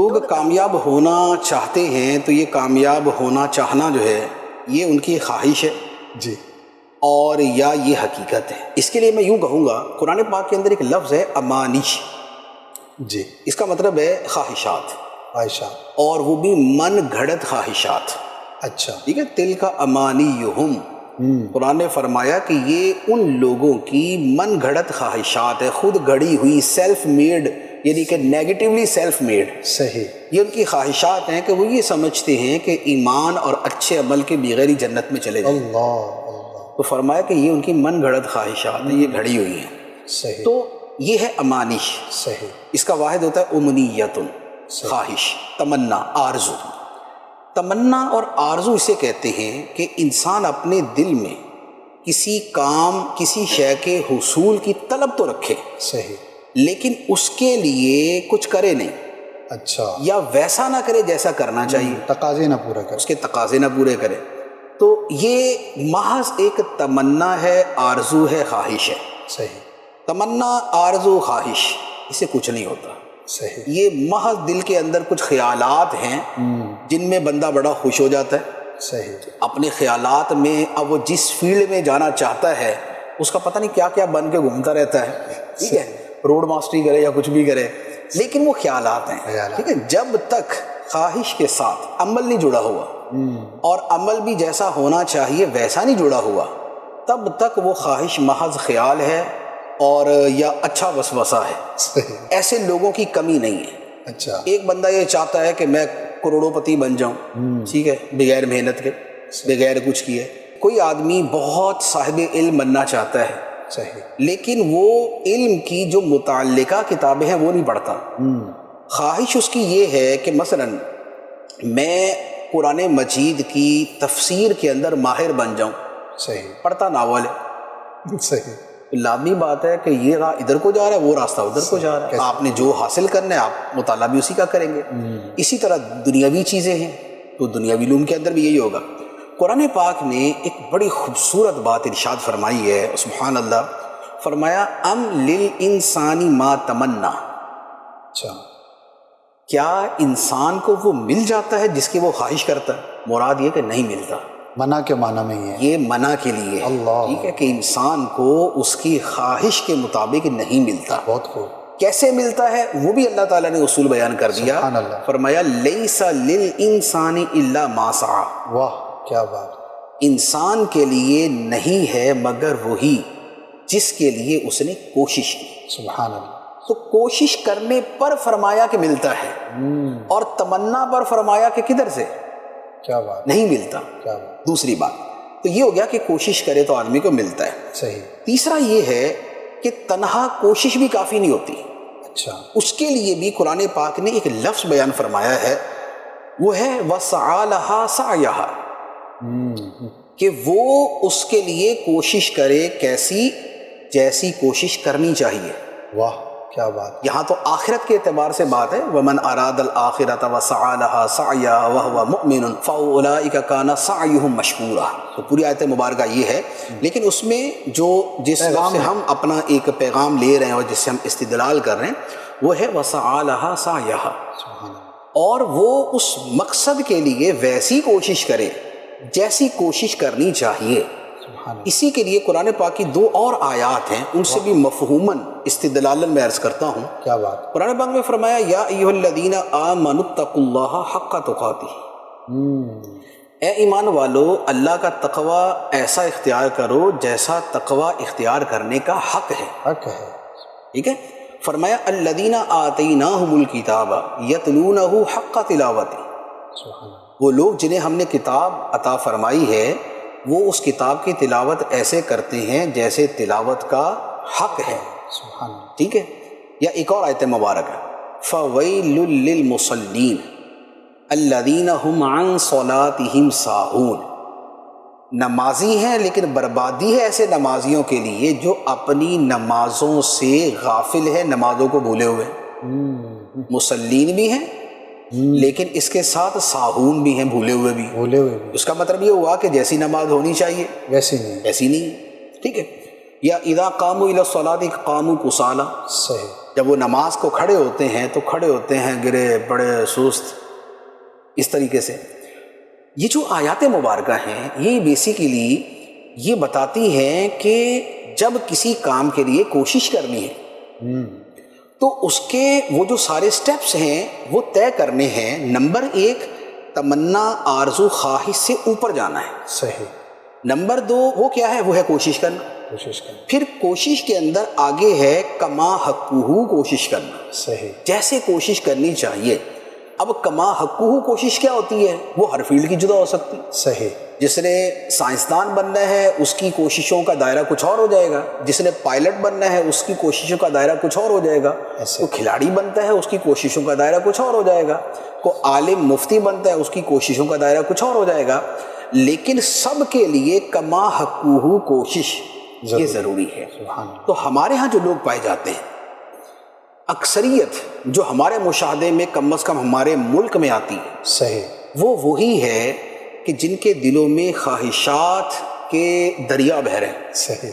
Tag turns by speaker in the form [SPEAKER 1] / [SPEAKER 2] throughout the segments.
[SPEAKER 1] لوگ کامیاب ہونا چاہتے ہیں تو یہ کامیاب ہونا چاہنا جو ہے یہ ان کی خواہش ہے
[SPEAKER 2] جی،
[SPEAKER 1] اور یا یہ حقیقت ہے؟ اس کے لیے میں یوں کہوں گا، قرآن پاک کے اندر ایک لفظ ہے امانش،
[SPEAKER 2] جی،
[SPEAKER 1] اس کا مطلب ہے خواہشات،
[SPEAKER 2] عائشہ،
[SPEAKER 1] اور وہ بھی من گھڑت خواہشات.
[SPEAKER 2] اچھا،
[SPEAKER 1] ٹھیک ہے، تل کا امانیہم، قرآن نے فرمایا کہ یہ ان لوگوں کی من گھڑت خواہشات ہے، خود گھڑی ہوئی، سیلف میڈ، یعنی کہ نیگیٹیولی سیلف میڈ.
[SPEAKER 2] صحیح،
[SPEAKER 1] یہ ان کی خواہشات ہیں کہ وہ یہ سمجھتے ہیں کہ ایمان اور اچھے عمل کے بغیر ہی جنت میں چلے جائیں.
[SPEAKER 2] اللہ اللہ،
[SPEAKER 1] تو فرمایا کہ یہ ان کی من گھڑت خواہشات ہیں، یہ گھڑی ہوئی ہیں.
[SPEAKER 2] صحیح،
[SPEAKER 1] تو یہ ہے امانش.
[SPEAKER 2] صحیح،
[SPEAKER 1] اس کا واحد ہوتا ہے امنیتن، خواہش، تمنا، آرزو. تمنا اور آرزو اسے کہتے ہیں کہ انسان اپنے دل میں کسی کام، کسی شے کے حصول کی طلب تو رکھے،
[SPEAKER 2] صحیح،
[SPEAKER 1] لیکن اس کے لیے کچھ کرے نہیں،
[SPEAKER 2] اچھا،
[SPEAKER 1] یا ویسا نہ کرے جیسا کرنا چاہیے،
[SPEAKER 2] تقاضے نہ پورا کر،
[SPEAKER 1] اس کے تقاضے نہ پورے کرے. تو یہ محض ایک تمنا ہے، آرزو ہے، خواہش ہے.
[SPEAKER 2] صحیح،
[SPEAKER 1] تمنا، آرزو، خواہش، اسے کچھ نہیں ہوتا.
[SPEAKER 2] صحیح،
[SPEAKER 1] یہ محض دل کے اندر کچھ خیالات ہیں جن میں بندہ بڑا خوش ہو جاتا ہے
[SPEAKER 2] صحیح،
[SPEAKER 1] اپنے خیالات میں. اب وہ جس فیلڈ میں جانا چاہتا ہے اس کا پتہ نہیں کیا کیا بن کے گھومتا رہتا ہے. ٹھیک ہے، روڈ ماسٹری کرے یا کچھ بھی کرے، لیکن وہ خیالات ہیں. ٹھیک ہے، جب تک خواہش کے ساتھ عمل نہیں جڑا ہوا اور عمل بھی جیسا ہونا چاہیے ویسا نہیں جڑا ہوا، تب تک وہ خواہش محض خیال ہے اور یا اچھا وسوسہ ہے.
[SPEAKER 2] صحیح،
[SPEAKER 1] ایسے لوگوں کی کمی نہیں ہے.
[SPEAKER 2] اچھا،
[SPEAKER 1] ایک بندہ یہ چاہتا ہے کہ میں کروڑوں پتی بن جاؤں، ٹھیک ہے، بغیر محنت کے، بغیر کچھ کیے. کوئی آدمی بہت صاحب علم بننا چاہتا ہے،
[SPEAKER 2] صحیح،
[SPEAKER 1] لیکن وہ علم کی جو متعلقہ کتابیں ہیں وہ نہیں پڑھتا. خواہش اس کی یہ ہے کہ مثلا میں قرآن مجید کی تفسیر کے اندر ماہر بن جاؤں،
[SPEAKER 2] صحیح،
[SPEAKER 1] پڑھتا ناول ہے.
[SPEAKER 2] صحیح،
[SPEAKER 1] لازمی بات ہے کہ یہ راہ ادھر کو جا رہا ہے، وہ راستہ ادھر کو جا رہا ہے. آپ نے جو حاصل کرنا ہے آپ مطالعہ بھی اسی کا کریں گے. اسی طرح دنیاوی چیزیں ہیں تو دنیاوی علوم کے اندر بھی یہی ہوگا. قرآن پاک نے ایک بڑی خوبصورت بات ارشاد فرمائی ہے، سبحان اللہ. فرمایا ام للانسان ما تمنا،
[SPEAKER 2] اچھا،
[SPEAKER 1] کیا انسان کو وہ مل جاتا ہے جس کی وہ خواہش کرتا ہے؟ مراد یہ کہ نہیں ملتا.
[SPEAKER 2] منع کے معنی میں ہی ہے،
[SPEAKER 1] یہ منع کے لیے ہے.
[SPEAKER 2] اللہ،
[SPEAKER 1] ٹھیک ہے، کہ انسان کو اس کی خواہش کے مطابق نہیں ملتا.
[SPEAKER 2] بہت خوب،
[SPEAKER 1] کیسے ملتا ہے وہ بھی اللہ تعالیٰ نے اصول بیان کر دیا.
[SPEAKER 2] سبحان اللہ،
[SPEAKER 1] فرمایا لیس للانسان الا ما سعی،
[SPEAKER 2] واہ کیا بات،
[SPEAKER 1] انسان کے لیے نہیں ہے مگر وہی جس کے لیے اس نے کوشش کی.
[SPEAKER 2] سبحان اللہ،
[SPEAKER 1] تو کوشش کرنے پر فرمایا کہ ملتا ہے، اور تمنا پر فرمایا کہ کدھر سے
[SPEAKER 2] کیا بات،
[SPEAKER 1] نہیں ملتا.
[SPEAKER 2] کیا بات،
[SPEAKER 1] دوسری بات تو یہ ہو گیا کہ کوشش کرے تو آدمی کو ملتا ہے.
[SPEAKER 2] صحیح،
[SPEAKER 1] تیسرا یہ ہے کہ تنہا کوشش بھی کافی نہیں ہوتی.
[SPEAKER 2] اچھا،
[SPEAKER 1] اس کے لیے بھی قرآن پاک نے ایک لفظ بیان فرمایا ہے، وہ ہے وَسَعَى لَهَا سَعْيَهَا، کہ وہ اس کے لیے کوشش کرے کیسی، جیسی کوشش کرنی چاہیے.
[SPEAKER 2] واہ کیا بات،
[SPEAKER 1] یہاں تو آخرت کے اعتبار سے بات ہے، وَمَنْ أَرَادَ الْآخِرَةَ وَسَعَى لَهَا سَعْيَهَا وَهُوَ مُؤْمِنٌ فَأُولَٰئِكَ كَانَ سَعْيُهُمْ مَشْكُورًا. تو پوری آیت مبارکہ یہ ہے، لیکن اس میں جو جس لفظ سے ہم اپنا ایک پیغام لے رہے ہیں اور جس سے ہم استدلال کر رہے ہیں وہ ہے وَسَعَى لَهَا سَعْيَهَا،
[SPEAKER 2] سبحان اللہ،
[SPEAKER 1] اور وہ اس مقصد کے لیے ویسی کوشش کرے جیسی کوشش کرنی چاہیے.
[SPEAKER 2] سبحان اللہ،
[SPEAKER 1] اسی کے لیے قرآن پاک کی دو اور آیات ہیں، ان سے بھی مفہوماً استدلالاً میں عرض کرتا ہوں.
[SPEAKER 2] کیا بات،
[SPEAKER 1] قرآن پاک میں فرمایا یا ایھا الذین آمنوا اتقوا اللہ حق تقاتہ، اے ایمان والو اللہ کا تقوی ایسا اختیار کرو جیسا تقوی اختیار کرنے کا حق ہے.
[SPEAKER 2] حق ہے،
[SPEAKER 1] ٹھیک ہے، فرمایا الذین آتیناہم الکتاب یتلونہ حق تلاوتہ،
[SPEAKER 2] سبحان اللہ،
[SPEAKER 1] وہ لوگ جنہیں ہم نے کتاب عطا فرمائی ہے وہ اس کتاب کی تلاوت ایسے کرتے ہیں جیسے تلاوت کا حق ہے.
[SPEAKER 2] سبحان اللہ،
[SPEAKER 1] ٹھیک ہے. یا ایک اور آیت مبارک ہے فَوَيْلٌ لِّلْمُصَلِّينَ الَّذِينَ هُمْ عَن صَلَاتِهِمْ سَاهُونَ، نمازی ہیں لیکن بربادی ہے ایسے نمازیوں کے لیے جو اپنی نمازوں سے غافل ہیں، نمازوں کو بھولے ہوئے. مصلین بھی ہیں لیکن اس کے ساتھ ساہون بھی ہیں، بھولے ہوئے بھی.
[SPEAKER 2] بھولے ہوئے بھی،
[SPEAKER 1] اس کا مطلب یہ ہوا کہ جیسی نماز ہونی چاہیے
[SPEAKER 2] ویسے نہیں،
[SPEAKER 1] ایسی نہیں. ٹھیک ہے. یا اذا قاموا الی الصلاۃ قاموا کسالى،
[SPEAKER 2] صحیح،
[SPEAKER 1] جب وہ نماز کو کھڑے ہوتے ہیں تو کھڑے ہوتے ہیں گرے بڑے سست اس طریقے سے. یہ جو آیات مبارکہ ہیں یہ بیسیکلی یہ بتاتی ہیں کہ جب کسی کام کے لیے کوشش کرنی ہے تو اس کے وہ جو سارے سٹیپس ہیں وہ طے کرنے ہیں. نمبر 1 تمنا آرزو خواہش سے اوپر جانا ہے.
[SPEAKER 2] صحیح.
[SPEAKER 1] نمبر 2 وہ کیا ہے؟ وہ ہے کوشش کرنا.
[SPEAKER 2] کوشش کرنا.
[SPEAKER 1] پھر کوشش کے اندر آگے ہے کما حقہ کوشش کرنا.
[SPEAKER 2] صحیح.
[SPEAKER 1] جیسے کوشش کرنی چاہیے. اب کما حقہ کوشش کیا ہوتی ہے؟ وہ ہر فیلڈ کی جدا ہو سکتی.
[SPEAKER 2] صحیح.
[SPEAKER 1] جس نے سائنسدان بننا ہے اس کی کوششوں کا دائرہ کچھ اور ہو جائے گا. جس نے پائلٹ بننا ہے اس کی کوششوں کا دائرہ کچھ اور ہو جائے گا. کوئی کھلاڑی بنتا ہے اس کی کوششوں کا دائرہ کچھ اور ہو جائے گا. کوئی عالم مفتی بنتا ہے اس کی کوششوں کا دائرہ کچھ اور ہو جائے گا. لیکن سب کے لیے کما حقہ کوشش یہ ضروری ہے. تو ہمارے ہاں جو لوگ پائے جاتے ہیں اکثریت جو ہمارے مشاہدے میں کم از کم ہمارے ملک میں آتی ہے
[SPEAKER 2] صحیح
[SPEAKER 1] وہ وہی ہے کہ جن کے دلوں میں خواہشات کے دریا بہہ رہے ہیں.
[SPEAKER 2] صحیح.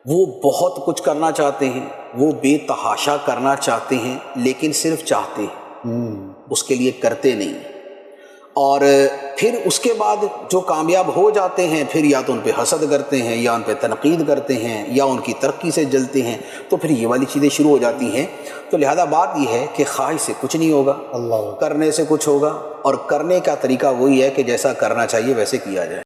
[SPEAKER 1] وہ بہت کچھ کرنا چاہتے ہیں, وہ بے تحاشا کرنا چاہتے ہیں, لیکن صرف چاہتے ہیں, اس کے لیے کرتے نہیں. اور پھر اس کے بعد جو کامیاب ہو جاتے ہیں پھر یا تو ان پہ حسد کرتے ہیں یا ان پہ تنقید کرتے ہیں یا ان کی ترقی سے جلتے ہیں. تو پھر یہ والی چیزیں شروع ہو جاتی ہیں. تو لہذا بات یہ ہے کہ خواہش سے کچھ نہیں ہوگا,
[SPEAKER 2] اللہ
[SPEAKER 1] کرنے سے کچھ ہوگا, اور کرنے کا طریقہ وہی ہے کہ جیسا کرنا چاہیے ویسے کیا جائے.